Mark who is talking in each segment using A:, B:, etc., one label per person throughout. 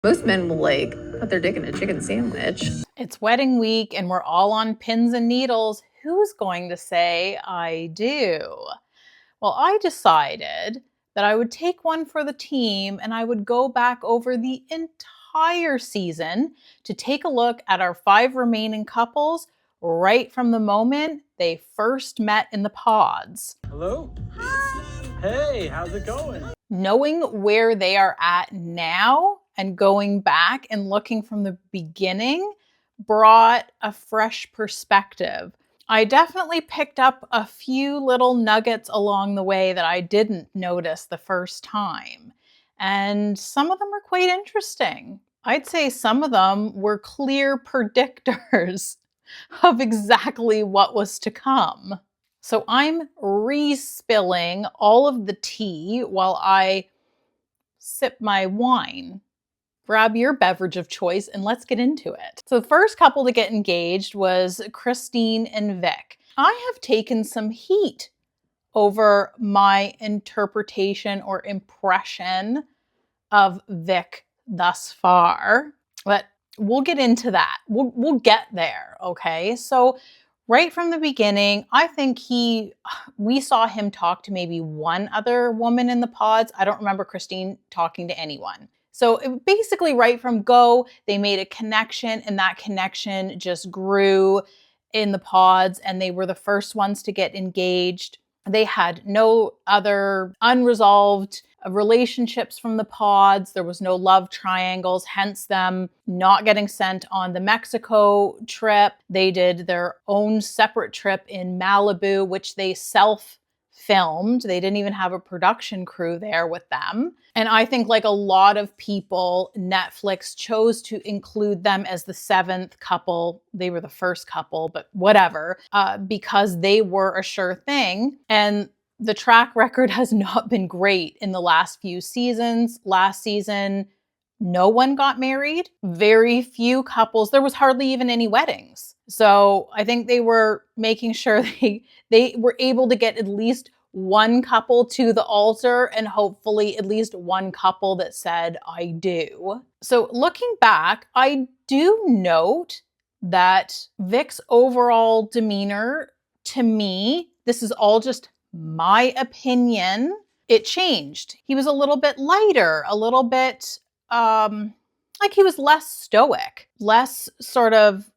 A: Most men will like put their dick in a chicken sandwich.
B: It's wedding week and we're all on pins and needles. Who's going to say I do? Well, I decided that I would take one for the team and I would go back over the entire season to take a look at our 5 remaining couples right from the moment they first met in the pods.
C: Hello? Hi. Hey, how's it going?
B: Knowing where they are at now and going back and looking from the beginning brought a fresh perspective. I definitely picked up a few little nuggets along the way that I didn't notice the first time. And some of them are quite interesting. I'd say some of them were clear predictors of exactly what was to come. So I'm re-spilling all of the tea while I sip my wine. Grab your beverage of choice and let's get into it. So the first couple to get engaged was Christine and Vic. I have taken some heat over my interpretation or impression of Vic thus far, but we'll get into that. We'll get there, okay? So right from the beginning, I think we saw him talk to maybe one other woman in the pods. I don't remember Christine talking to anyone. So basically right from go, they made a connection and that connection just grew in the pods and they were the first ones to get engaged. They had no other unresolved relationships from the pods. There was no love triangles, hence them not getting sent on the Mexico trip. They did their own separate trip in Malibu, which they self-filmed. They didn't even have a production crew there with them. And I think like a lot of people, Netflix chose to include them as the 7th couple. They were the first couple, but whatever, because they were a sure thing. And the track record has not been great in the last few seasons. Last season, no one got married. Very few couples. There was hardly even any weddings. So I think they were making sure they were able to get at least one couple to the altar and hopefully at least one couple that said, I do. So looking back, I do note that Vic's overall demeanor, to me, this is all just my opinion, it changed. He was a little bit lighter, a little bit like he was less stoic, less sort of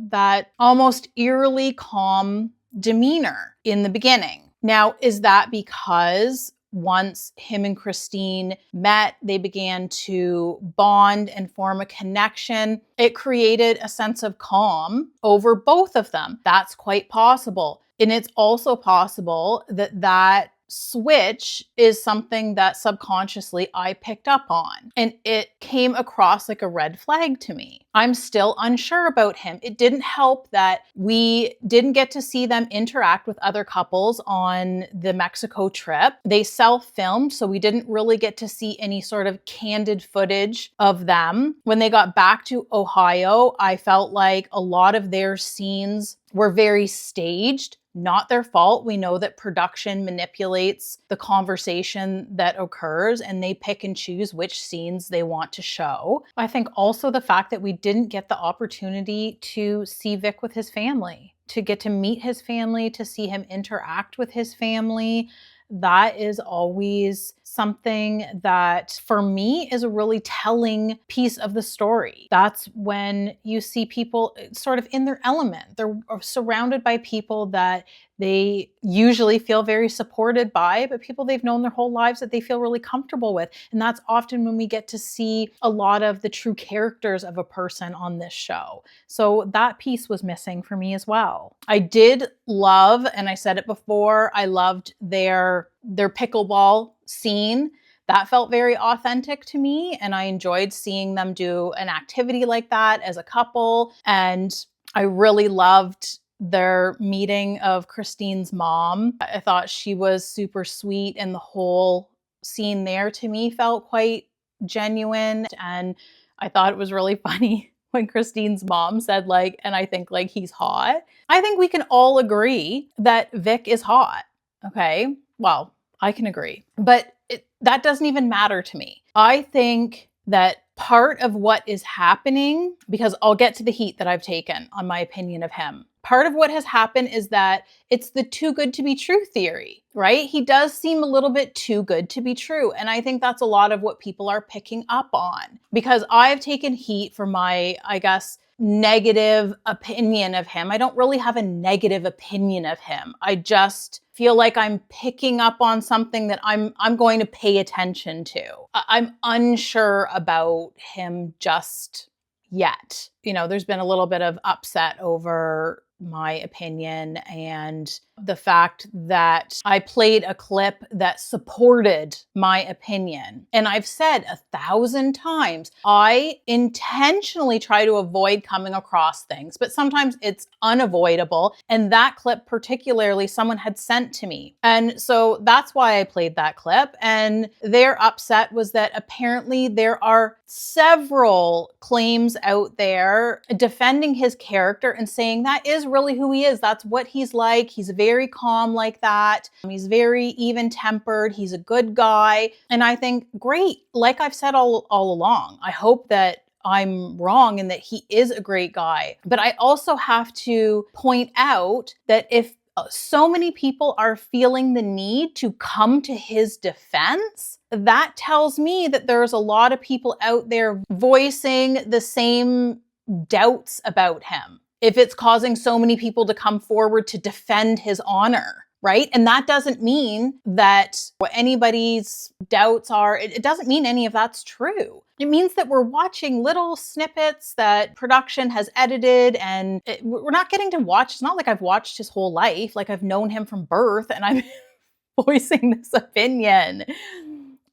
B: that almost eerily calm demeanor in the beginning. Now, is that because once him and Christine met, they began to bond and form a connection? It created a sense of calm over both of them. That's quite possible. And it's also possible that that switch is something that subconsciously I picked up on. And it came across like a red flag to me. I'm still unsure about him. It didn't help that we didn't get to see them interact with other couples on the Mexico trip. They self-filmed, so we didn't really get to see any sort of candid footage of them. When they got back to Ohio, I felt like a lot of their scenes were very staged. Not their fault. We know that production manipulates the conversation that occurs and they pick and choose which scenes they want to show. I think also the fact that we didn't get the opportunity to see Vic with his family, to get to meet his family, to see him interact with his family. That is always something that for me is a really telling piece of the story. That's when you see people sort of in their element. They're surrounded by people that they usually feel very supported by, but people they've known their whole lives that they feel really comfortable with. And that's often when we get to see a lot of the true characters of a person on this show. So that piece was missing for me as well. I did love, and I said it before, I loved their pickleball scene. That felt very authentic to me, and I enjoyed seeing them do an activity like that as a couple. And I really loved their meeting of Christine's mom. I thought she was super sweet, and the whole scene there to me felt quite genuine. And I thought it was really funny when Christine's mom said like, and I think like he's hot. I think we can all agree that Vic is hot. Okay. Well, I can agree, but that doesn't even matter to me. I think that part of what is happening, because I'll get to the heat that I've taken on my opinion of him. Part of what has happened is that it's the too good to be true theory, right? He does seem a little bit too good to be true. And I think that's a lot of what people are picking up on, because I've taken heat for my, I guess, negative opinion of him. I don't really have a negative opinion of him. I just feel like I'm picking up on something that I'm going to pay attention to. I'm unsure about him just yet. You know, there's been a little bit of upset over my opinion and the fact that I played a clip that supported my opinion. And I've said 1,000 times, I intentionally try to avoid coming across things, but sometimes it's unavoidable. And that clip particularly, someone had sent to me. And so that's why I played that clip. And their upset was that apparently there are several claims out there defending his character and saying that is really who he is. That's what he's like. He's very calm like that. He's very even-tempered. He's a good guy. And I think, great. Like I've said all along, I hope that I'm wrong and that he is a great guy. But I also have to point out that if so many people are feeling the need to come to his defense, that tells me that there's a lot of people out there voicing the same doubts about him. If it's causing so many people to come forward to defend his honor, right? And that doesn't mean that what anybody's doubts are, it doesn't mean any of that's true. It means that we're watching little snippets that production has edited and we're not getting to watch. It's not like I've watched his whole life, like I've known him from birth and I'm voicing this opinion.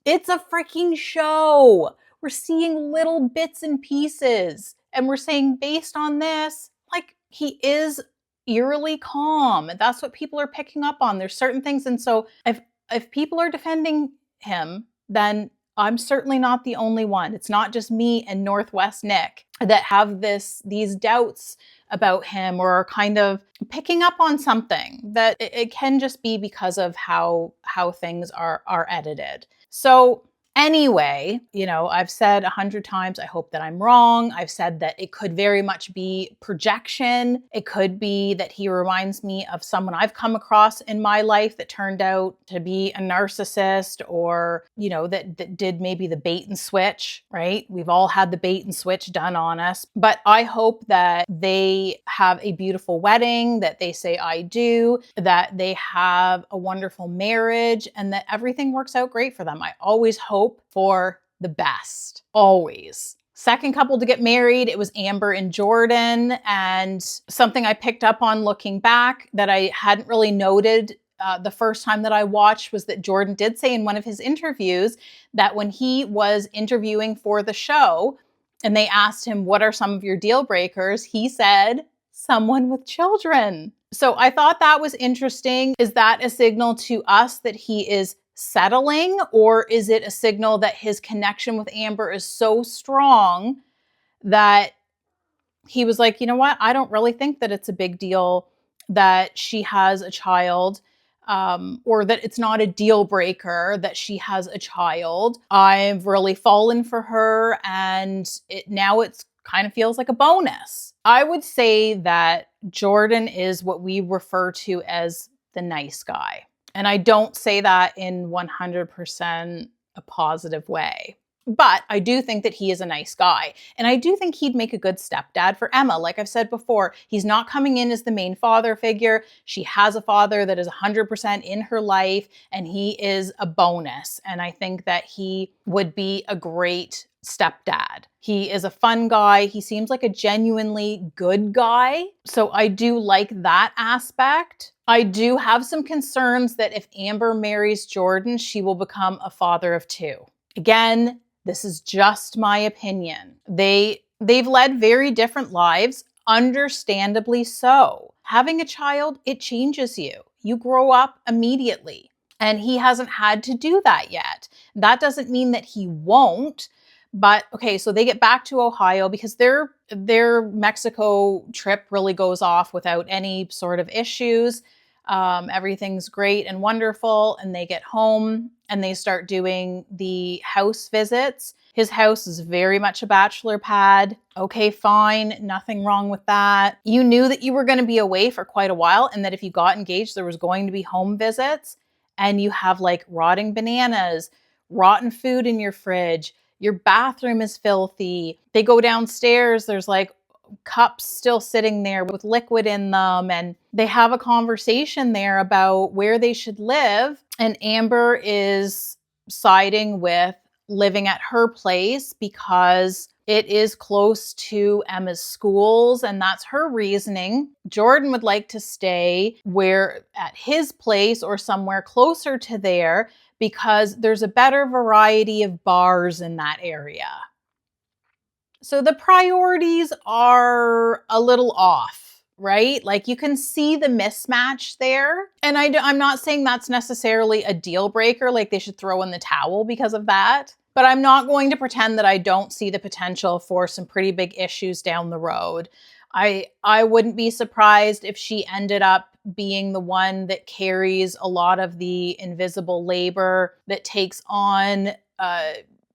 B: It's a freaking show. We're seeing little bits and pieces and we're saying based on this, like he is eerily calm. That's what people are picking up on. There's certain things. And so if people are defending him, then I'm certainly not the only one. It's not just me and Northwest Nick that have these doubts about him or are kind of picking up on something, that it can just be because of how things are edited. So anyway, you know, I've said 100 times, I hope that I'm wrong. I've said that it could very much be projection. It could be that he reminds me of someone I've come across in my life that turned out to be a narcissist, or, you know, that did maybe the bait and switch, right? We've all had the bait and switch done on us. But I hope that they have a beautiful wedding, that they say I do, that they have a wonderful marriage, and that everything works out great for them. I always hope for the best, always. Second couple to get married, it was Amber and Jordan. And something I picked up on looking back that I hadn't really noted the first time that I watched was that Jordan did say in one of his interviews that when he was interviewing for the show and they asked him, what are some of your deal breakers? He said, someone with children. So I thought that was interesting. Is that a signal to us that he is settling, or is it a signal that his connection with Amber is so strong that he was like, you know what? I don't really think that it's a big deal that she has a child, or that it's not a deal breaker that she has a child. I've really fallen for her, and now it's kind of feels like a bonus. I would say that Jordan is what we refer to as the nice guy. And I don't say that in 100% a positive way. But I do think that he is a nice guy. And I do think he'd make a good stepdad for Emma. Like I've said before, he's not coming in as the main father figure. She has a father that is 100% in her life, and he is a bonus. And I think that he would be a great stepdad. He is a fun guy. He seems like a genuinely good guy. So I do like that aspect. I do have some concerns that if Amber marries Jordan, she will become a father of two. Again, this is just my opinion. They've led very different lives, understandably so. Having a child, it changes you. You grow up immediately, and he hasn't had to do that yet. That doesn't mean that he won't. But okay, so they get back to Ohio because their Mexico trip really goes off without any sort of issues. Everything's great and wonderful, and they get home and they start doing the house visits. His house is very much a bachelor pad. Okay, fine. Nothing wrong with that. You knew that you were going to be away for quite a while and that if you got engaged, there was going to be home visits, and you have like rotting bananas, rotten food in your fridge. Your bathroom is filthy. They go downstairs. There's like cups still sitting there with liquid in them. And they have a conversation there about where they should live. And Amber is siding with living at her place because it is close to Emma's schools, and that's her reasoning. Jordan would like to stay at his place or somewhere closer to there because there's a better variety of bars in that area. So the priorities are a little off, right? Like you can see the mismatch there. And I'm not saying that's necessarily a deal breaker, like they should throw in the towel because of that. But I'm not going to pretend that I don't see the potential for some pretty big issues down the road. I wouldn't be surprised if she ended up being the one that carries a lot of the invisible labor, that takes on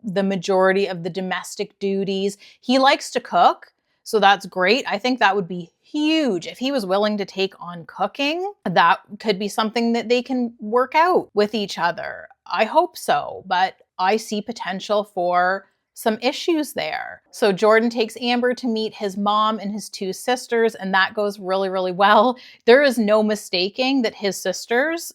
B: the majority of the domestic duties. He likes to cook, so that's great. I think that would be huge. If he was willing to take on cooking, that could be something that they can work out with each other. I hope so, but I see potential for some issues there. So Jordan takes Amber to meet his mom and his two sisters, and that goes really, really well. There is no mistaking that his sisters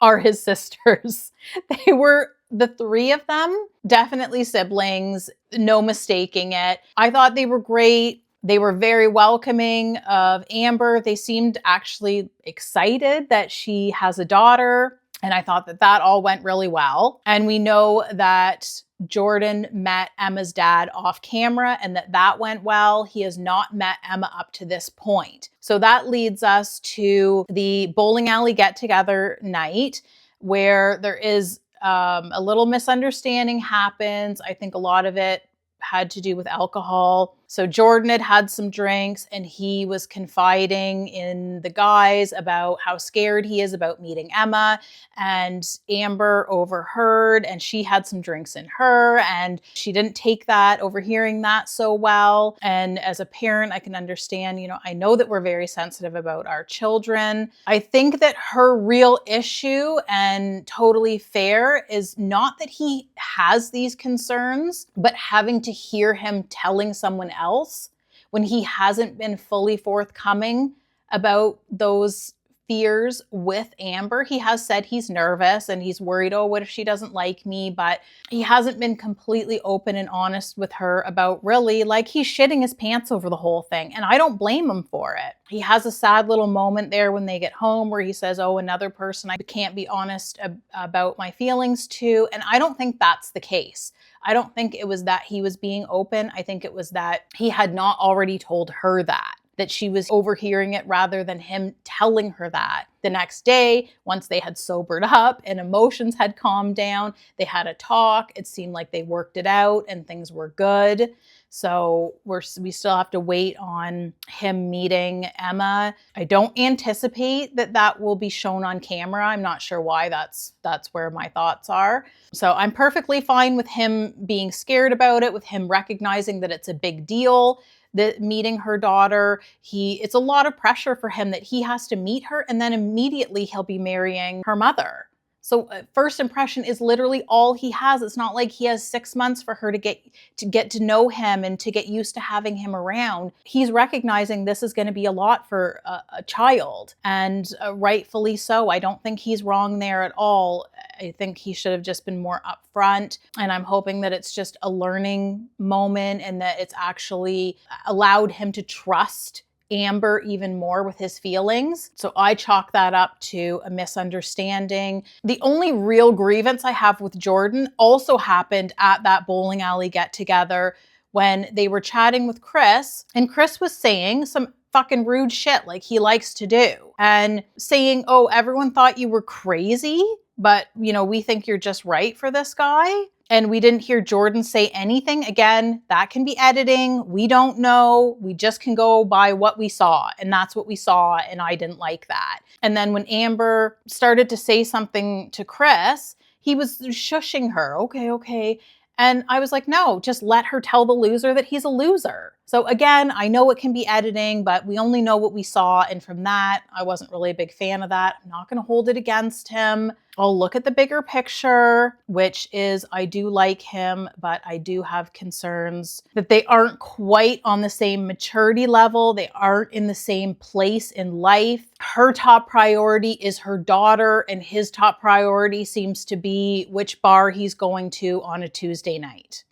B: are his sisters. They were the three of them, definitely siblings, no mistaking it. I thought they were great. They were very welcoming of Amber. They seemed actually excited that she has a daughter. And I thought that all went really well. And we know that Jordan met Emma's dad off camera and that went well. He has not met Emma up to this point. So that leads us to the bowling alley get-together night where there is a little misunderstanding happens. I think a lot of it had to do with alcohol. So Jordan had some drinks and he was confiding in the guys about how scared he is about meeting Emma, and Amber overheard and she had some drinks in her and she didn't take that, overhearing that so well. And as a parent, I can understand, I know that we're very sensitive about our children. I think that her real issue, and totally fair, is not that he has these concerns, but having to hear him telling someone else when he hasn't been fully forthcoming about those fears with Amber. He has said he's nervous and he's worried, oh, what if she doesn't like me? But he hasn't been completely open and honest with her about really, like, he's shitting his pants over the whole thing. And I don't blame him for it. He has a sad little moment there when they get home where he says, oh, another person I can't be honest about my feelings to. And I don't think that's the case. I don't think it was that he was being open. I think it was that he had not already told her that she was overhearing it rather than him telling her that. The next day, once they had sobered up and emotions had calmed down, they had a talk. It seemed like they worked it out and things were good. So we still have to wait on him meeting Emma. I don't anticipate that will be shown on camera. I'm not sure why. That's where my thoughts are. So I'm perfectly fine with him being scared about it, with him recognizing that it's a big deal, that meeting her daughter. It's a lot of pressure for him that he has to meet her and then immediately he'll be marrying her mother. So first impression is literally all he has. It's not like he has 6 months for her to get to know him and to get used to having him around. He's recognizing this is going to be a lot for a child, and rightfully so. I don't think he's wrong there at all. I think he should have just been more upfront, and I'm hoping that it's just a learning moment and that it's actually allowed him to trust Amber even more with his feelings. So I chalk that up to a misunderstanding. The only real grievance I have with Jordan also happened at that bowling alley get together when they were chatting with Chris, and Chris was saying some fucking rude shit like he likes to do, and saying, oh, everyone thought you were crazy, but we think you're just right for this guy. And we didn't hear Jordan say anything. Again, that can be editing. We don't know. We just can go by what we saw. And that's what we saw. And I didn't like that. And then when Amber started to say something to Chris, he was shushing her. Okay. And I was like, no, just let her tell the loser that he's a loser. So again, I know it can be editing, but we only know what we saw. And from that, I wasn't really a big fan of that. I'm not going to hold it against him. I'll look at the bigger picture, which is I do like him, but I do have concerns that they aren't quite on the same maturity level. They aren't in the same place in life. Her top priority is her daughter, and his top priority seems to be which bar he's going to on a Tuesday night.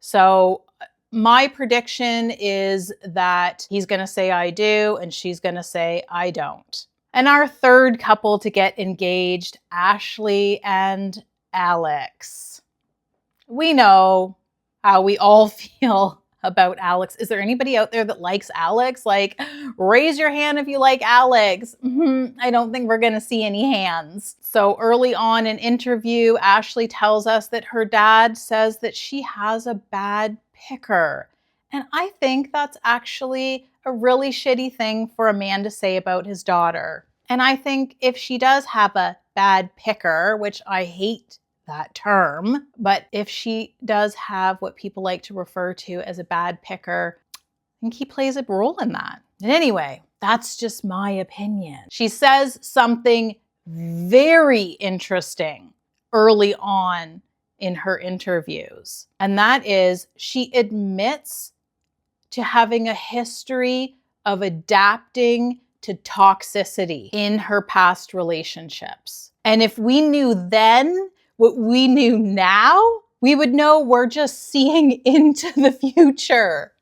B: So my prediction is that he's going to say I do, and she's going to say I don't. And our third couple to get engaged, Ashley and Alex. We know how we all feel about Alex. Is there anybody out there that likes Alex? Like, raise your hand if you like Alex. I don't think we're going to see any hands. So early on in interview, Ashley tells us that her dad says that she has a bad picker. And I think that's actually a really shitty thing for a man to say about his daughter. And I think if she does have a bad picker, which I hate that term, but if she does have what people like to refer to as a bad picker, I think he plays a role in that. And anyway, that's just my opinion. She says something very interesting early on in her interviews, and that is she admits to having a history of adapting to toxicity in her past relationships. And if we knew then what we knew now, we would know we're just seeing into the future.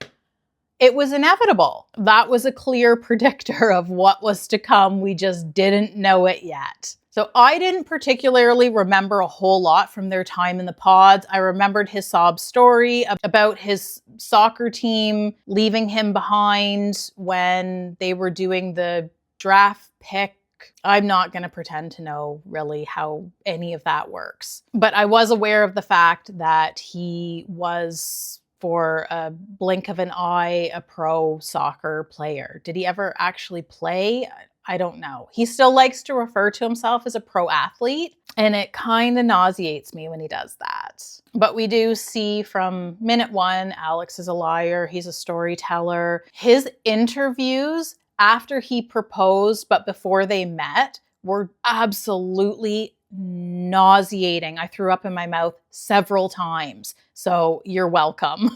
B: It was inevitable. That was a clear predictor of what was to come. We just didn't know it yet. So I didn't particularly remember a whole lot from their time in the pods. I remembered his sob story about his soccer team leaving him behind when they were doing the draft pick. I'm not going to pretend to know really how any of that works. But I was aware of the fact that he was, for a blink of an eye, a pro soccer player. Did he ever actually play? I don't know. He still likes to refer to himself as a pro athlete, and it kind of nauseates me when he does that. But we do see from minute one, Alex is a liar. He's a storyteller. His interviews after he proposed, but before they met, were absolutely nauseating. I threw up in my mouth several times. So you're welcome.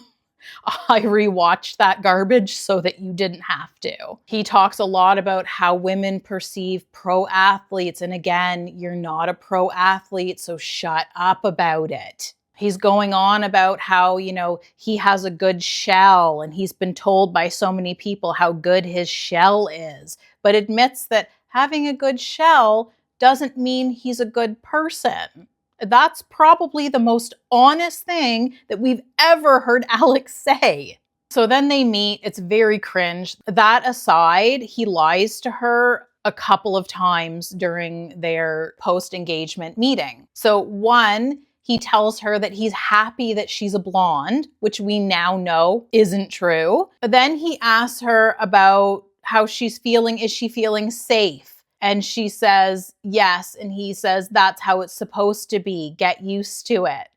B: I rewatched that garbage so that you didn't have to. He talks a lot about how women perceive pro athletes. And again, you're not a pro athlete, so shut up about it. He's going on about how, he has a good shell and he's been told by so many people how good his shell is, but admits that having a good shell doesn't mean he's a good person. That's probably the most honest thing that we've ever heard Alex say. So then they meet. It's very cringe. That aside, he lies to her a couple of times during their post-engagement meeting. So one, he tells her that he's happy that she's a blonde, which we now know isn't true. But then he asks her about how she's feeling. Is she feeling safe? And she says, yes. And he says, that's how it's supposed to be. Get used to it.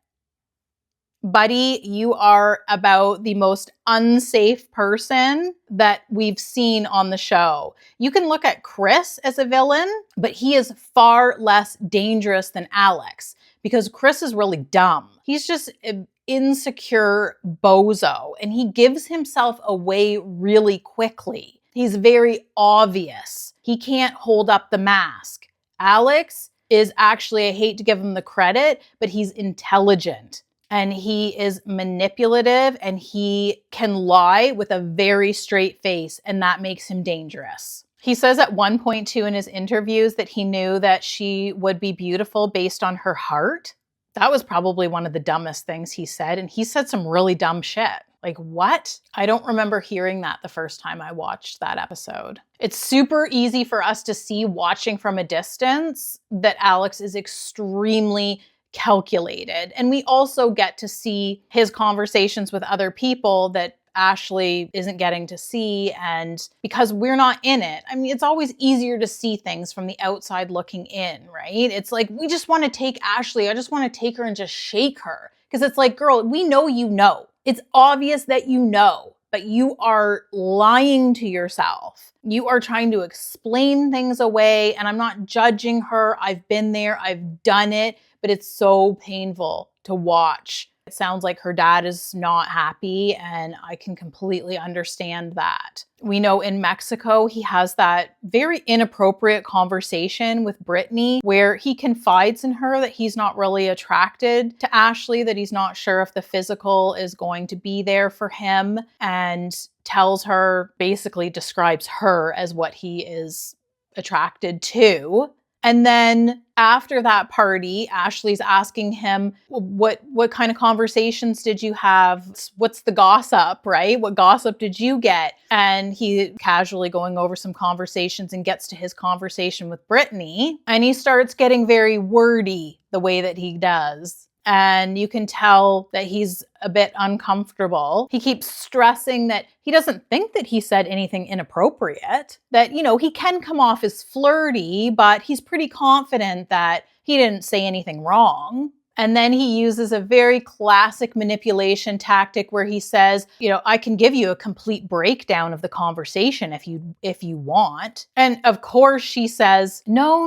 B: Buddy, you are about the most unsafe person that we've seen on the show. You can look at Chris as a villain, but he is far less dangerous than Alex because Chris is really dumb. He's just an insecure bozo, and he gives himself away really quickly. He's very obvious. He can't hold up the mask. Alex is actually, I hate to give him the credit, but he's intelligent and he is manipulative and he can lie with a very straight face, and that makes him dangerous. He says at one point too in his interviews that he knew that she would be beautiful based on her heart. That was probably one of the dumbest things he said, and he said some really dumb shit. Like, what? I don't remember hearing that the first time I watched that episode. It's super easy for us to see watching from a distance that Alex is extremely calculated. And we also get to see his conversations with other people that Ashley isn't getting to see. And because we're not in it, I mean, it's always easier to see things from the outside looking in, right? It's like, we just want to take Ashley. I just want to take her and just shake her. Because it's like, girl, we know you know. It's obvious that you know, but you are lying to yourself. You are trying to explain things away, and I'm not judging her. I've been there, I've done it, but it's so painful to watch. It sounds like her dad is not happy, and I can completely understand that. We know in Mexico, he has that very inappropriate conversation with Brittany where he confides in her that he's not really attracted to Ashley, that he's not sure if the physical is going to be there for him, and tells her, basically describes her as what he is attracted to. And then after that party, Ashley's asking him, what kind of conversations did you have? What's the gossip, right? What gossip did you get? And he casually going over some conversations and gets to his conversation with Brittany. And he starts getting very wordy the way that he does. And you can tell that he's a bit uncomfortable. He keeps stressing that he doesn't think that he said anything inappropriate, that, you know, he can come off as flirty, but he's pretty confident that he didn't say anything wrong. And then he uses a very classic manipulation tactic where he says, you know, I can give you a complete breakdown of the conversation if you want. And of course she says, no,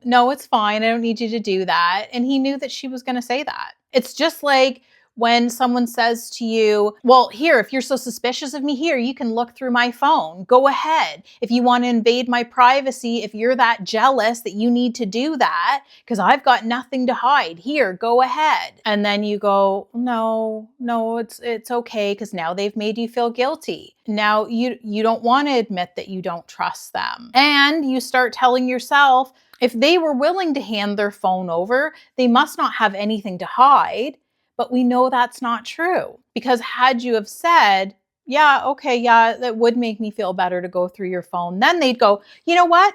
B: it's fine. I don't need you to do that. And he knew that she was going to say that. It's just like when someone says to you, well, here, if you're so suspicious of me, here, you can look through my phone. Go ahead. If you want to invade my privacy, if you're that jealous that you need to do that, because I've got nothing to hide, here, go ahead. And then you go, no, it's okay, because now they've made you feel guilty. Now you don't want to admit that you don't trust them. And you start telling yourself, if they were willing to hand their phone over, they must not have anything to hide. But we know that's not true, because had you have said, yeah, okay, yeah, that would make me feel better to go through your phone, then they'd go, you know what?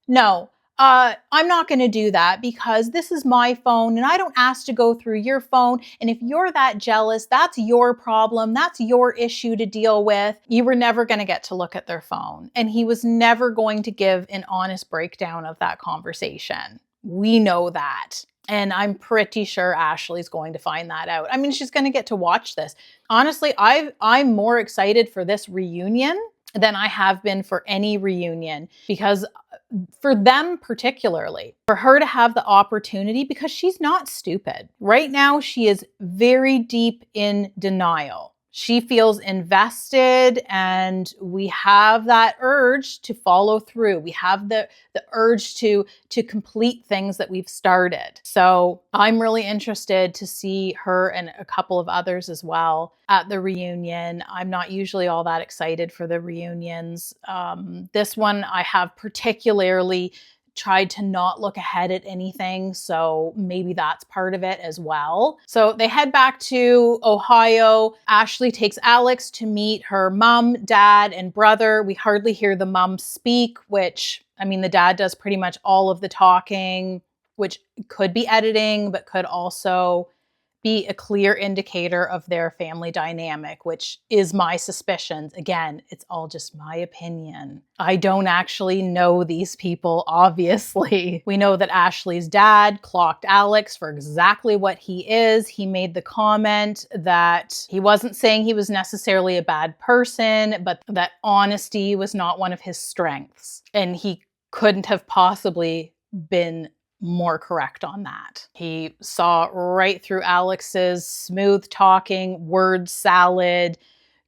B: No, I'm not going to do that because this is my phone and I don't ask to go through your phone. And if you're that jealous, that's your problem. That's your issue to deal with. You were never going to get to look at their phone. And he was never going to give an honest breakdown of that conversation. We know that. And I'm pretty sure Ashley's going to find that out. I mean, she's going to get to watch this. Honestly, I'm more excited for this reunion than I have been for any reunion, because for them particularly, for her to have the opportunity, because she's not stupid. Right now, she is very deep in denial. She feels invested, and we have that urge to follow through. We have the urge to complete things that we've started. So I'm really interested to see her and a couple of others as well at the reunion. I'm not usually all that excited for the reunions. This one I have particularly tried to not look ahead at anything, so maybe that's part of it as well. So they head back to Ohio. Ashley takes Alex to meet her mom, dad, and brother. We hardly hear the mom speak, which, I mean, the dad does pretty much all of the talking, which could be editing, but could also be a clear indicator of their family dynamic, which is my suspicions. Again, it's all just my opinion. I don't actually know these people, obviously. We know that Ashley's dad clocked Alex for exactly what he is. He made the comment that he wasn't saying he was necessarily a bad person, but that honesty was not one of his strengths. And he couldn't have possibly been more correct on that. He saw right through Alex's smooth talking, word salad,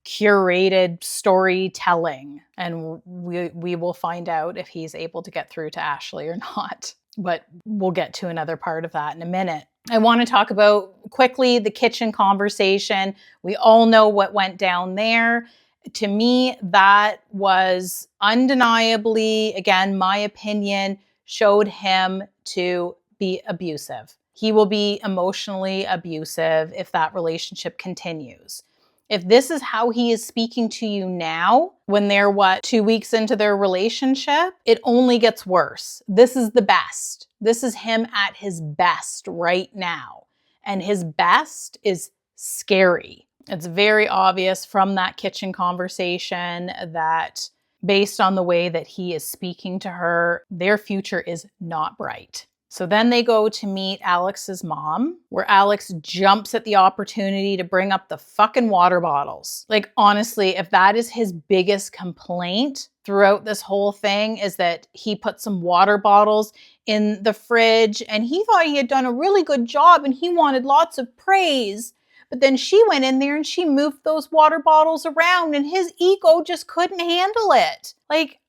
B: curated storytelling. And we will find out if he's able to get through to Ashley or not. But we'll get to another part of that in a minute. I want to talk about quickly the kitchen conversation. We all know what went down there. To me, that was undeniably, again, my opinion, showed him to be abusive. He will be emotionally abusive if that relationship continues. If this is how he is speaking to you now, when they're 2 weeks into their relationship, it only gets worse. This is the best. This is him at his best right now. And his best is scary. It's very obvious from that kitchen conversation that based on the way that he is speaking to her, their future is not bright. So then they go to meet Alex's mom, where Alex jumps at the opportunity to bring up the fucking water bottles. Like, honestly, if that is his biggest complaint throughout this whole thing, is that he put some water bottles in the fridge and he thought he had done a really good job and he wanted lots of praise. But then she went in there and she moved those water bottles around and his ego just couldn't handle it. Like,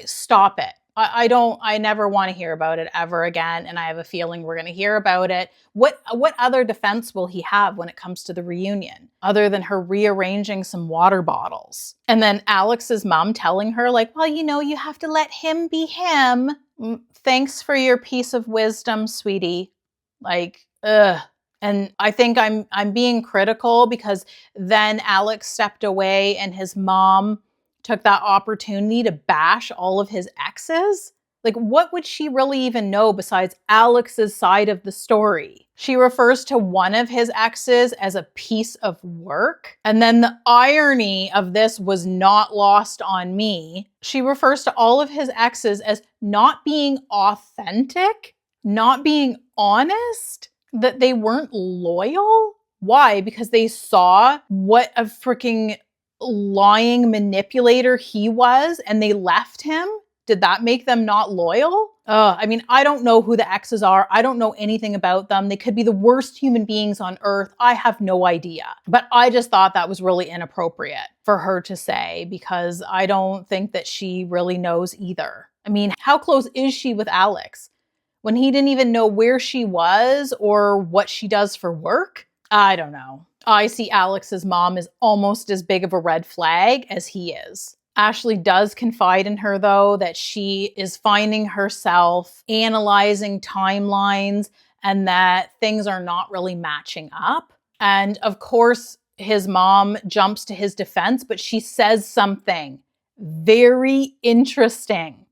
B: stop it. I never want to hear about it ever again, and I have a feeling we're going to hear about it. What other defense will he have when it comes to the reunion, other than her rearranging some water bottles? And then Alex's mom telling her, like, well, you have to let him be him. Thanks for your piece of wisdom, sweetie. Like, ugh. And I think I'm being critical because then Alex stepped away and his mom took that opportunity to bash all of his exes. Like, what would she really even know besides Alex's side of the story? She refers to one of his exes as a piece of work. And then the irony of this was not lost on me. She refers to all of his exes as not being authentic, not being honest, that they weren't loyal. Why? Because they saw what a freaking lying manipulator he was and they left him? Did that make them not loyal? I mean, I don't know who the exes are. I don't know anything about them. They could be the worst human beings on earth. I have no idea. But I just thought that was really inappropriate for her to say because I don't think that she really knows either. I mean, how close is she with Alex? When he didn't even know where she was or what she does for work? I don't know. I see Alex's mom as almost as big of a red flag as he is. Ashley does confide in her, though, that she is finding herself analyzing timelines and that things are not really matching up. And of course, his mom jumps to his defense, but she says something very interesting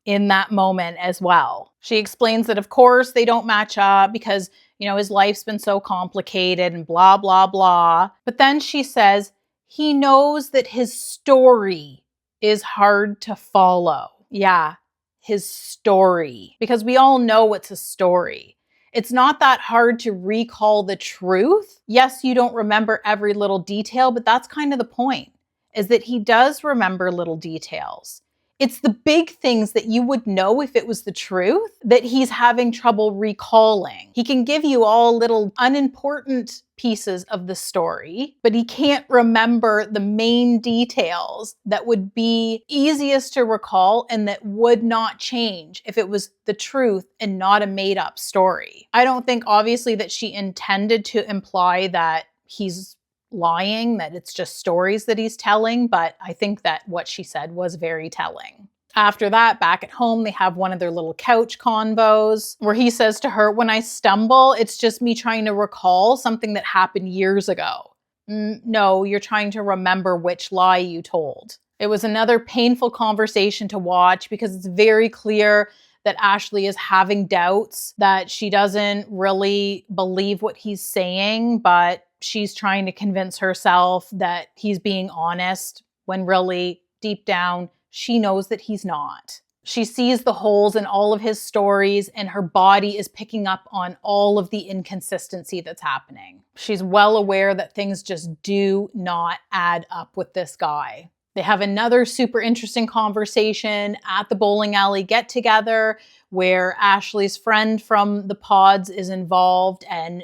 B: in that moment as well. She explains that, of course, they don't match up because his life's been so complicated and blah, blah, blah. But then she says, he knows that his story is hard to follow. Yeah, his story. Because we all know it's a story. It's not that hard to recall the truth. Yes, you don't remember every little detail, but that's kind of the point, is that he does remember little details. It's the big things that you would know if it was the truth that he's having trouble recalling. He can give you all little unimportant pieces of the story, but he can't remember the main details that would be easiest to recall and that would not change if it was the truth and not a made-up story. I don't think, obviously, that she intended to imply that he's lying, that it's just stories that he's telling, but I think that what she said was very telling. After that, back at home, they have one of their little couch convos where he says to her, when I stumble, it's just me trying to recall something that happened years ago. No, you're trying to remember which lie you told. It was another painful conversation to watch because it's very clear that Ashley is having doubts, that she doesn't really believe what he's saying, but she's trying to convince herself that he's being honest when really, deep down, she knows that he's not. She sees the holes in all of his stories and her body is picking up on all of the inconsistency that's happening. She's well aware that things just do not add up with this guy. They have another super interesting conversation at the bowling alley get-together where Ashley's friend from the pods is involved and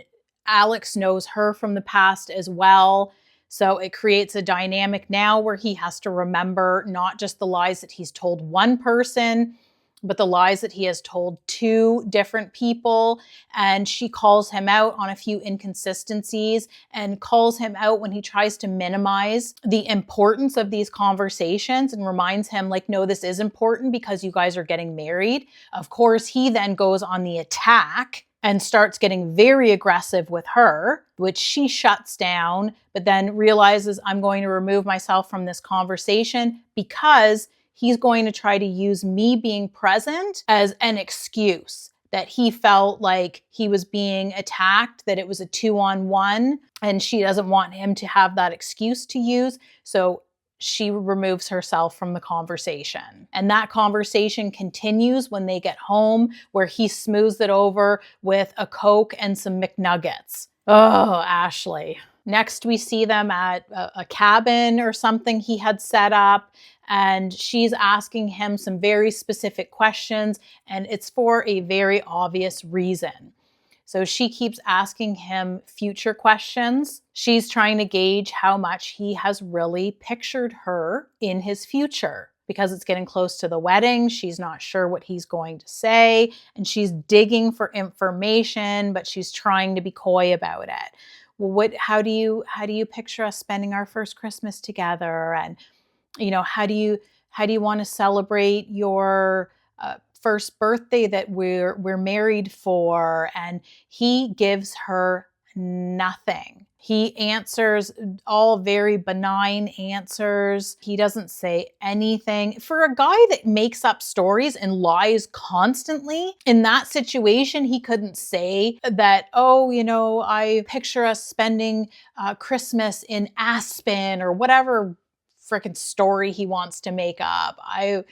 B: Alex knows her from the past as well. So it creates a dynamic now where he has to remember not just the lies that he's told one person, but the lies that he has told two different people. And she calls him out on a few inconsistencies and calls him out when he tries to minimize the importance of these conversations and reminds him, like, no, this is important because you guys are getting married. Of course, he then goes on the attack and starts getting very aggressive with her, which she shuts down, but then realizes, I'm going to remove myself from this conversation because he's going to try to use me being present as an excuse, that he felt like he was being attacked, that it was a 2-on-1, and she doesn't want him to have that excuse to use. So she removes herself from the conversation. And that conversation continues when they get home, where he smooths it over with a Coke and some McNuggets. Oh, Ashley. Next, we see them at a cabin or something he had set up, and she's asking him some very specific questions, and it's for a very obvious reason. So she keeps asking him future questions. She's trying to gauge how much he has really pictured her in his future. Because it's getting close to the wedding, she's not sure what he's going to say, and she's digging for information, but she's trying to be coy about it. Well, how do you picture us spending our first Christmas together? And how do you want to celebrate your first birthday that we're married for? And he gives her nothing. He answers all very benign answers. He doesn't say anything. For a guy that makes up stories and lies constantly, in that situation, he couldn't say that, I picture us spending Christmas in Aspen or whatever freaking story he wants to make up. I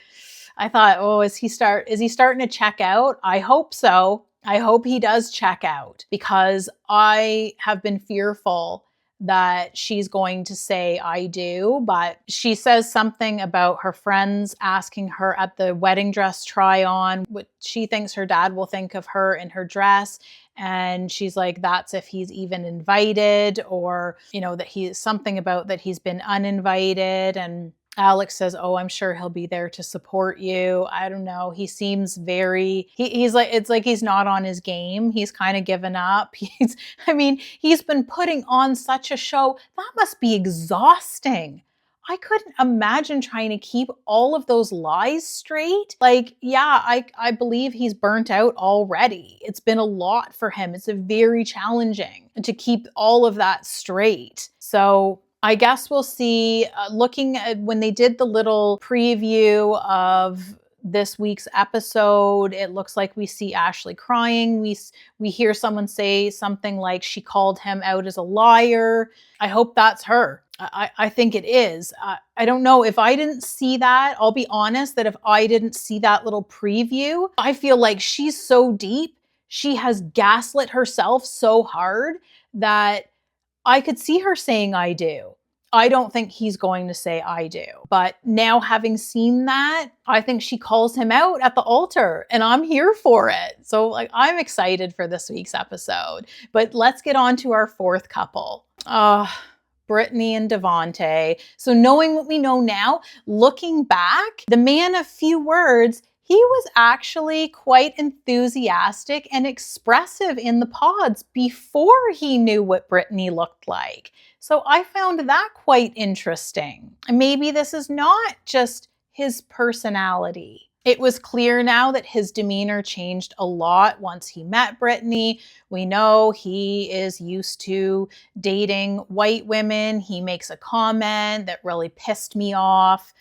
B: thought, is he starting to check out? I hope so. I hope he does check out, because I have been fearful that she's going to say I do, but she says something about her friends asking her at the wedding dress try on what she thinks her dad will think of her in her dress. And she's like, that's if he's even invited, or, that something about that he's been uninvited. And Alex says, I'm sure he'll be there to support you. I don't know. He seems he's like, it's like he's not on his game. He's kind of given up. He's been putting on such a show. That must be exhausting. I couldn't imagine trying to keep all of those lies straight. I believe he's burnt out already. It's been a lot for him. It's very challenging to keep all of that straight. So I guess we'll see. Looking at when they did the little preview of this week's episode, it looks like we see Ashley crying. We hear someone say something like she called him out as a liar. I hope that's her. I think it is. I don't know if I didn't see that. I'll be honest that if I didn't see that little preview, I feel like she's so deep. She has gaslit herself so hard that I could see her saying I do. I don't think he's going to say I do. But now, having seen that, I think she calls him out at the altar, and I'm here for it. So I'm excited for this week's episode. But let's get on to our fourth couple. Brittany and Devonte. So knowing what we know now, looking back, the man of few words, he was actually quite enthusiastic and expressive in the pods before he knew what Brittany looked like. So I found that quite interesting. And maybe this is not just his personality. It was clear now that his demeanor changed a lot once he met Brittany. We know he is used to dating white women. He makes a comment that really pissed me off.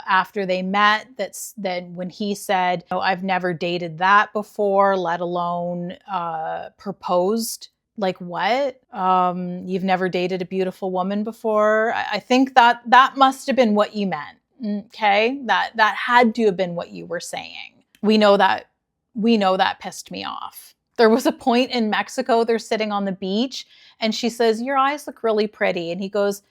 B: After they met, that when he said, I've never dated that before, let alone proposed. Like what? You've never dated a beautiful woman before? I think that must have been what you meant. Okay, that had to have been what you were saying. We know that pissed me off. There was a point in Mexico, they're sitting on the beach, and she says, your eyes look really pretty. And he goes,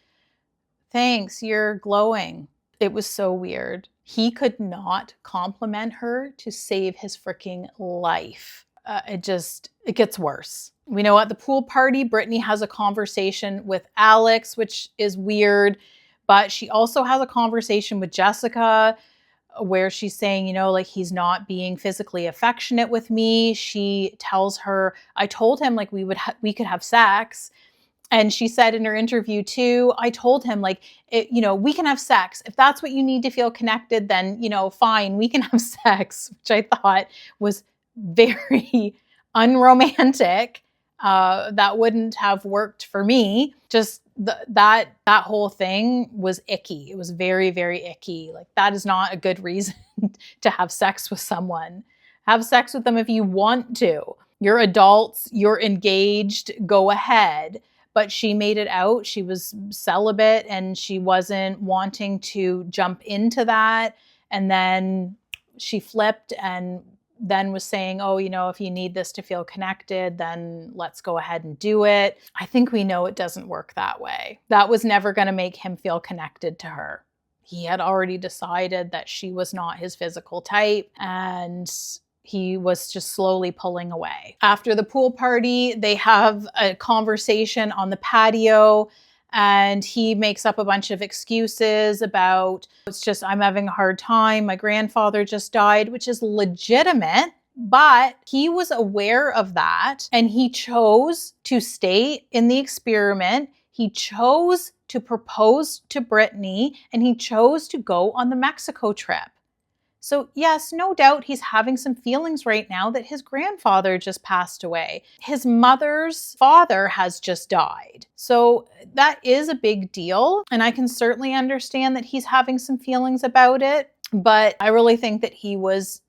B: thanks, you're glowing. It was so weird. He could not compliment her to save his freaking life. It gets worse. We know at the pool party, Brittany has a conversation with Alex, which is weird, but she also has a conversation with Jessica where she's saying, he's not being physically affectionate with me. She tells her, I told him we could have sex. And she said in her interview too, I told him we can have sex. If that's what you need to feel connected, then, fine, we can have sex, which I thought was very unromantic. That wouldn't have worked for me. Just that whole thing was icky. It was very, very icky. That is not a good reason to have sex with someone. Have sex with them if you want to. You're adults, you're engaged, go ahead. but she made it out. She was celibate and she wasn't wanting to jump into that. And then she flipped and then was saying, oh, if you need this to feel connected, then let's go ahead and do it. I think we know it doesn't work that way. That was never going to make him feel connected to her. He had already decided that she was not his physical type, and he was just slowly pulling away. After the pool party, they have a conversation on the patio, and he makes up a bunch of excuses about, it's just, I'm having a hard time. My grandfather just died, which is legitimate, but he was aware of that, and he chose to stay in the experiment. He chose to propose to Brittany, and he chose to go on the Mexico trip. So yes, no doubt he's having some feelings right now that his grandfather just passed away. His mother's father has just died. So that is a big deal. And I can certainly understand that he's having some feelings about it. But I really think that he was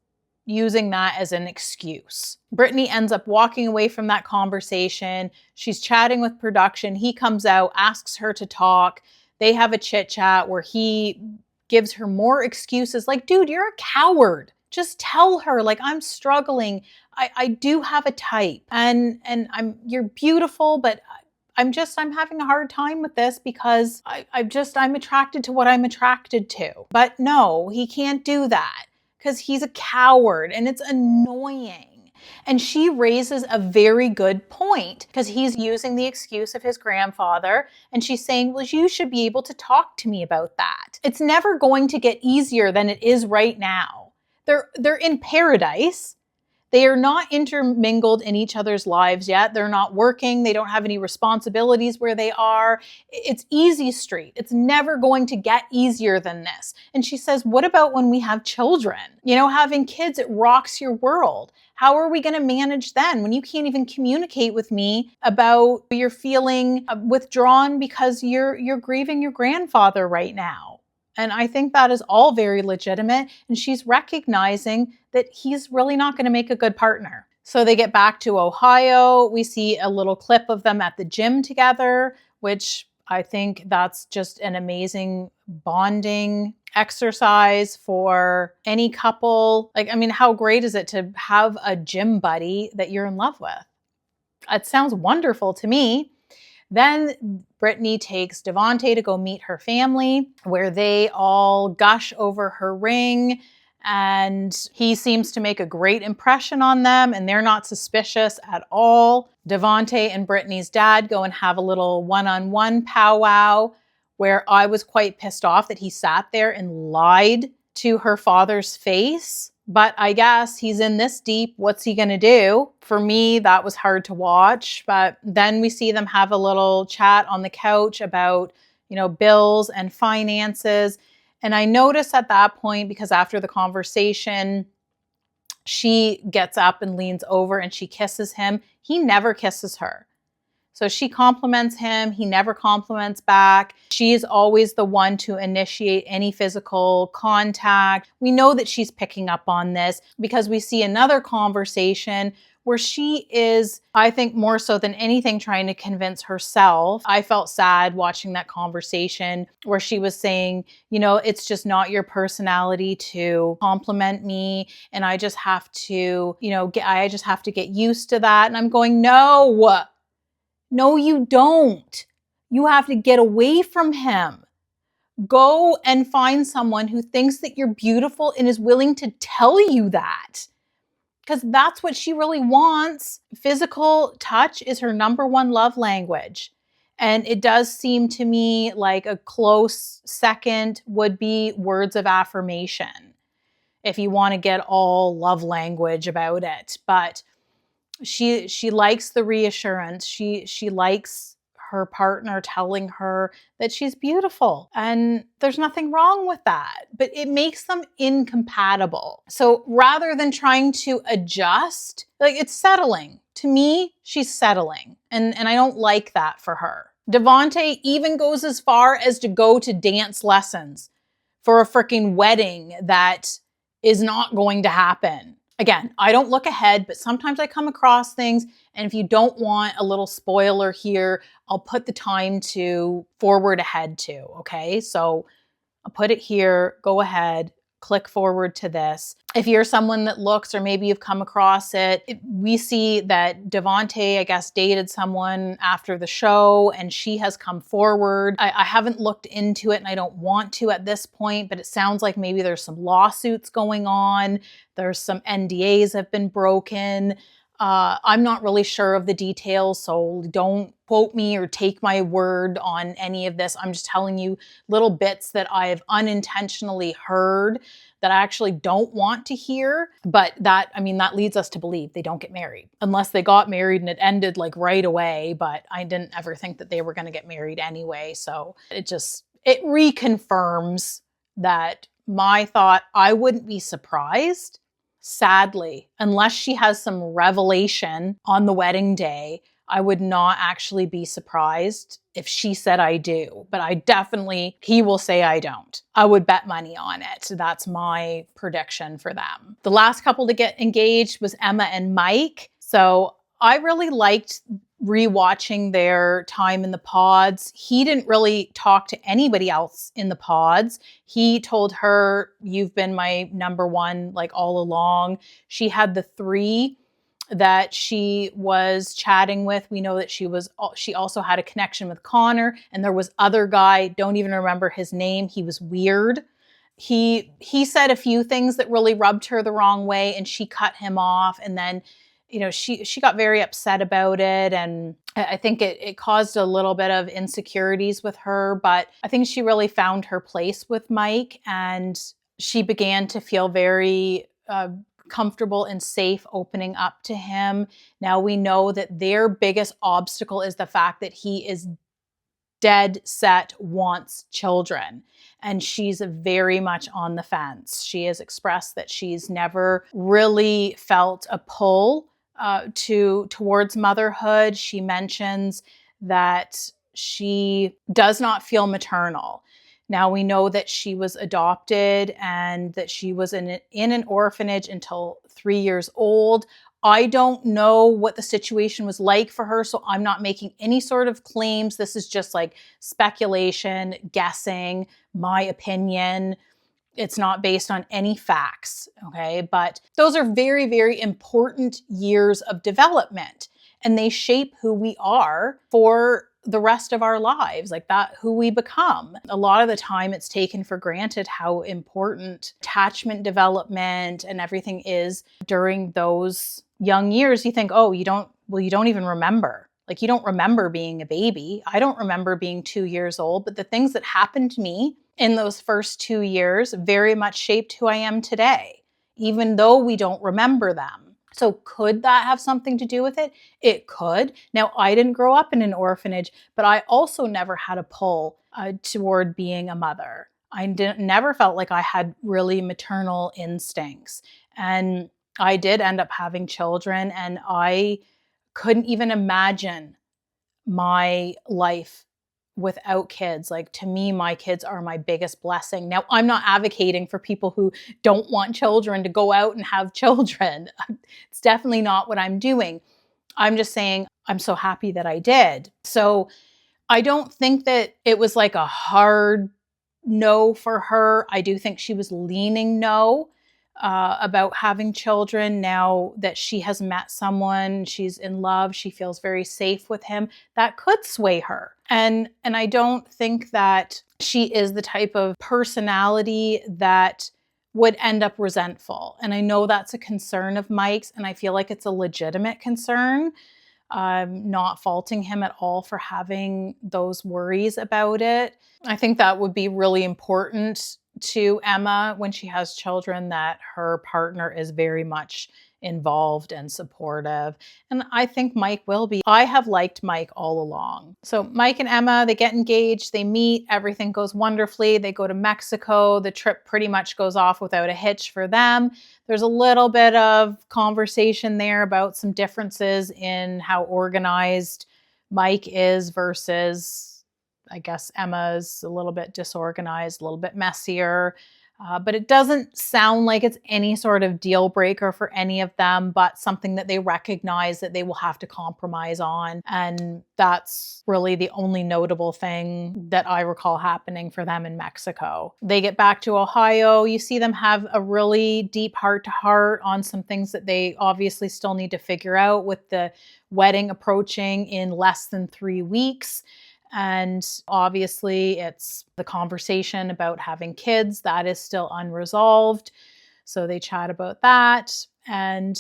B: using that as an excuse. Brittany ends up walking away from that conversation. She's chatting with production. He comes out, asks her to talk. They have a chit chat where he gives her more excuses like, dude, you're a coward. Just tell her, like, I'm struggling. I do have a type and you're beautiful, but I'm having a hard time with this because I'm attracted to what I'm attracted to. But no, he can't do that because he's a coward and it's annoying. And she raises a very good point because he's using the excuse of his grandfather. And she's saying, well, you should be able to talk to me about that. It's never going to get easier than it is right now. They're in paradise. They are not intermingled in each other's lives yet. They're not working. They don't have any responsibilities where they are. It's easy street. It's never going to get easier than this. And she says, what about when we have children? Having kids, it rocks your world. How are we going to manage then when you can't even communicate with me about you're feeling withdrawn because you're grieving your grandfather right now? And I think that is all very legitimate. And she's recognizing that he's really not going to make a good partner. So they get back to Ohio. We see a little clip of them at the gym together, which I think that's just an amazing bonding exercise for any couple. How great is it to have a gym buddy that you're in love with? It sounds wonderful to me. Then Brittany takes Devonte to go meet her family, where they all gush over her ring, and he seems to make a great impression on them, and they're not suspicious at all. Devonte and Brittany's dad go and have a little one-on-one powwow, where I was quite pissed off that he sat there and lied to her father's face. But I guess he's in this deep. What's he going to do? For me, that was hard to watch. But then we see them have a little chat on the couch about, bills and finances. And I noticed at that point, because after the conversation, she gets up and leans over and she kisses him. He never kisses her. So she compliments him. He never compliments back. She is always the one to initiate any physical contact. We know that she's picking up on this because we see another conversation where she is, I think more so than anything, trying to convince herself. I felt sad watching that conversation where she was saying, it's just not your personality to compliment me. And I just have to, I just have to get used to that. And I'm going, no, you don't. You have to get away from him. Go and find someone who thinks that you're beautiful and is willing to tell you that. Because that's what she really wants. Physical touch is her number one love language. And it does seem to me like a close second would be words of affirmation, if you want to get all love language about it. But she likes the reassurance. She likes her partner telling her that she's beautiful, and there's nothing wrong with that, but it makes them incompatible. So rather than trying to adjust, it's settling. To me, she's settling, and I don't like that for her. Devonte even goes as far as to go to dance lessons for a freaking wedding that is not going to happen. Again, I don't look ahead, but sometimes I come across things. And if you don't want a little spoiler here, I'll put the time to forward ahead to. Okay. So I'll put it here, go ahead, click forward to this. If you're someone that looks, or maybe you've come across it, we see that Devonte, I guess, dated someone after the show and she has come forward. I haven't looked into it and I don't want to at this point, but it sounds like maybe there's some lawsuits going on. There's some NDAs have been broken. I'm not really sure of the details, so don't quote me or take my word on any of this. I'm just telling you little bits that I've unintentionally heard that I actually don't want to hear. But that leads us to believe they don't get married. Unless they got married and it ended like right away, but I didn't ever think that they were going to get married anyway. So it reconfirms that my thought. I wouldn't be surprised, sadly, unless she has some revelation on the wedding day. I would not actually be surprised if she said I do, but he will say I don't. I would bet money on it. That's my prediction for them. The last couple to get engaged was Emma and Mike. So I really liked rewatching their time in the pods. He didn't really talk to anybody else in the pods. He told her, "You've been my number one, like all along." She had the 3 that she was chatting with. We know that she also had a connection with Connor, and there was other guy, don't even remember his name. He was weird. He said a few things that really rubbed her the wrong way, and she cut him off. And then, she got very upset about it, and I think it caused a little bit of insecurities with her. But I think she really found her place with Mike, and she began to feel very comfortable and safe opening up to him. Now we know that their biggest obstacle is the fact that he is dead set wants children, and she's very much on the fence. She has expressed that she's never really felt a pull towards motherhood. She mentions that she does not feel maternal. Now we know that she was adopted and that she was in an orphanage until 3 years old. I don't know what the situation was like for her, so I'm not making any sort of claims. This is just like speculation, guessing, my opinion. It's not based on any facts, okay? But those are very, very important years of development, and they shape who we are for the rest of our lives, like that, who we become. A lot of the time it's taken for granted how important attachment development and everything is during those young years. You think, oh, you don't even remember. Like, you don't remember being a baby. I don't remember being 2 years old, but the things that happened to me in those first 2 years very much shaped who I am today, even though we don't remember them. So could that have something to do with it? It could. Now, I didn't grow up in an orphanage, but I also never had a pull toward being a mother. I never felt like I had really maternal instincts. And I did end up having children, and I couldn't even imagine my life without kids. Like, to me, my kids are my biggest blessing. Now, I'm not advocating for people who don't want children to go out and have children. It's definitely not what I'm doing. I'm just saying I'm so happy that I did. So I don't think that it was like a hard no for her. I do think she was leaning no about having children. Now that she has met someone, she's in love, she feels very safe with him, that could sway her. And I don't think that she is the type of personality that would end up resentful. And I know that's a concern of Mike's, and I feel like it's a legitimate concern. I'm not faulting him at all for having those worries about it. I think that would be really important to Emma when she has children, that her partner is very much involved and supportive. And I think Mike will be. I have liked Mike all along. So Mike and Emma, they get engaged, they meet, everything goes wonderfully. They go to Mexico. The trip pretty much goes off without a hitch for them. There's a little bit of conversation there about some differences in how organized Mike is versus, I guess, Emma's a little bit disorganized, a little bit messier. But it doesn't sound like it's any sort of deal breaker for any of them, but something that they recognize that they will have to compromise on. And that's really the only notable thing that I recall happening for them in Mexico. They get back to Ohio. You see them have a really deep heart-to-heart on some things that they obviously still need to figure out, with the wedding approaching in less than 3 weeks. And obviously, it's the conversation about having kids that is still unresolved. So they chat about that. And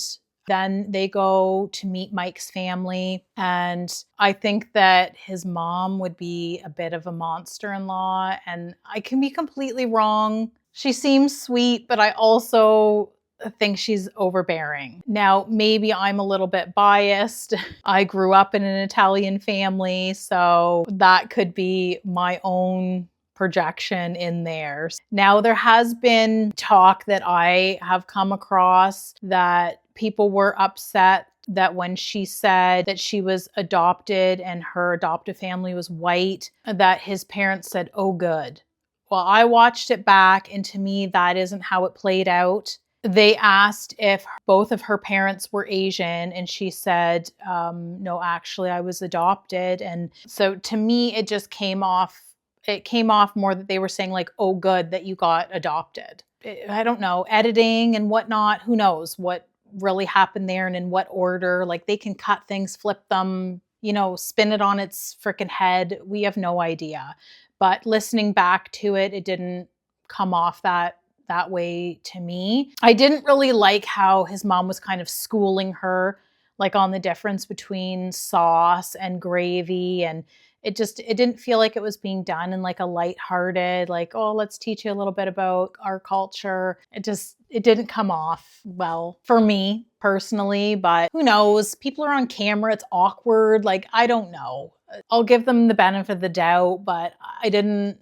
B: then they go to meet Mike's family. And I think that his mom would be a bit of a monster-in-law. And I can be completely wrong. She seems sweet, but I also think she's overbearing. Now, maybe I'm a little bit biased. I grew up in an Italian family, so that could be my own projection in there. Now, there has been talk that I have come across that people were upset that when she said that she was adopted and her adoptive family was white, that his parents said, "Oh, good." Well, I watched it back, and to me, that isn't how it played out. They asked if both of her parents were Asian, and she said, no, actually, I was adopted. And so to me, it just came off more that they were saying like, "Oh, good that you got adopted." I don't know, editing and whatnot, who knows what really happened there and in what order. Like, they can cut things, flip them, spin it on its freaking head. We have no idea. But listening back to it, it didn't come off that way to me. I didn't really like how his mom was kind of schooling her, like, on the difference between sauce and gravy. And it didn't feel like it was being done in like a lighthearted, like, "Oh, let's teach you a little bit about our culture." It didn't come off well for me personally, but who knows? People are on camera. It's awkward. Like, I don't know. I'll give them the benefit of the doubt, but I didn't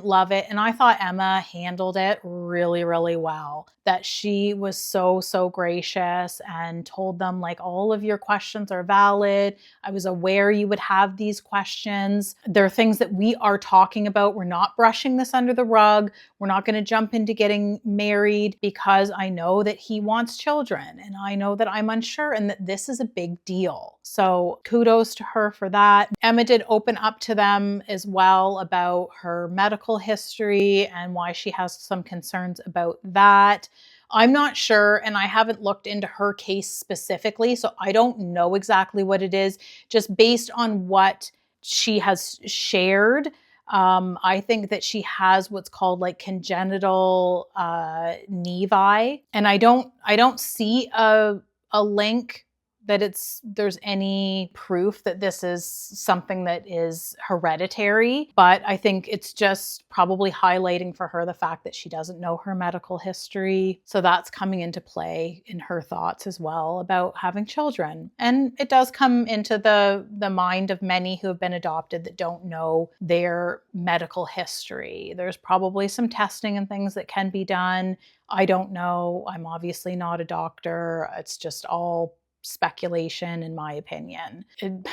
B: love it. And I thought Emma handled it really, really well. That she was so, so gracious and told them, like, all of your questions are valid. I was aware you would have these questions. There are things that we are talking about. We're not brushing this under the rug. We're not going to jump into getting married because I know that he wants children and I know that I'm unsure and that this is a big deal. So kudos to her for that. Emma did open up to them as well about her medical history and why she has some concerns about that. I'm not sure, and I haven't looked into her case specifically, so I don't know exactly what it is. Just based on what she has shared, I think that she has what's called like congenital nevi, and I don't see a link that there's any proof that this is something that is hereditary, but I think it's just probably highlighting for her the fact that she doesn't know her medical history. So that's coming into play in her thoughts as well about having children. And it does come into the mind of many who have been adopted that don't know their medical history. There's probably some testing and things that can be done. I don't know. I'm obviously not a doctor. It's just all speculation, in my opinion.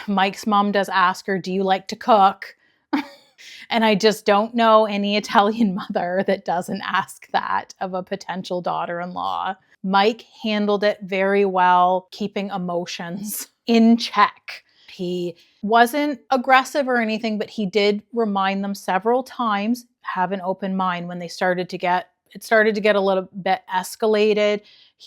B: Mike's mom does ask her, "Do you like to cook?" And I just don't know any Italian mother that doesn't ask that of a potential daughter-in-law. Mike handled it very well, keeping emotions in check. He wasn't aggressive or anything, but he did remind them several times, have an open mind when it started to get a little bit escalated.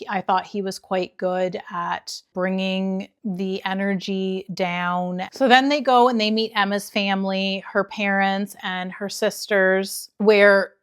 B: I thought he was quite good at bringing the energy down. So then they go and they meet Emma's family, her parents and her sisters, where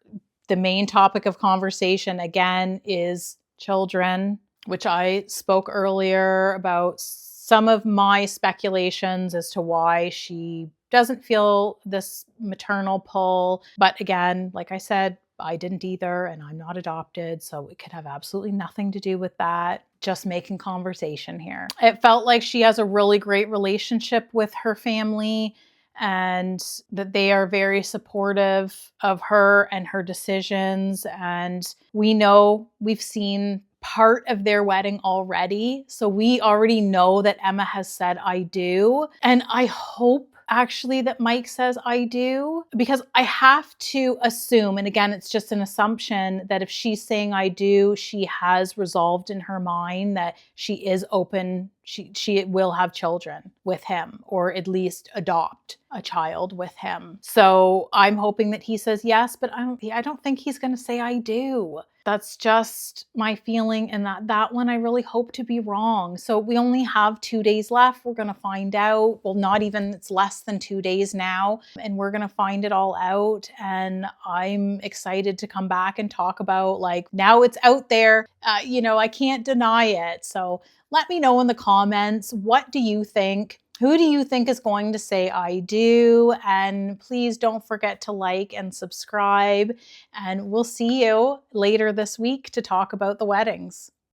B: the main topic of conversation again is children, which I spoke earlier about some of my speculations as to why she doesn't feel this maternal pull. But again, like I said, I didn't either, and I'm not adopted, so it could have absolutely nothing to do with that. Just making conversation here. It felt like she has a really great relationship with her family and that they are very supportive of her and her decisions. And we've seen part of their wedding already. So we already know that Emma has said, "I do." And I hope actually that Mike says I do, because I have to assume, and again, it's just an assumption, that if she's saying I do, she has resolved in her mind that she is open. She will have children with him, or at least adopt a child with him. So I'm hoping that he says yes, but I don't think he's going to say I do. That's just my feeling, and that one I really hope to be wrong. So we only have 2 days left. We're going to find out. Well, not even, it's less than 2 days now, and we're going to find it all out. And I'm excited to come back and talk about, like, now it's out there. I can't deny it. So let me know in the comments, what do you think? Who do you think is going to say I do? And please don't forget to like and subscribe. And we'll see you later this week to talk about the weddings.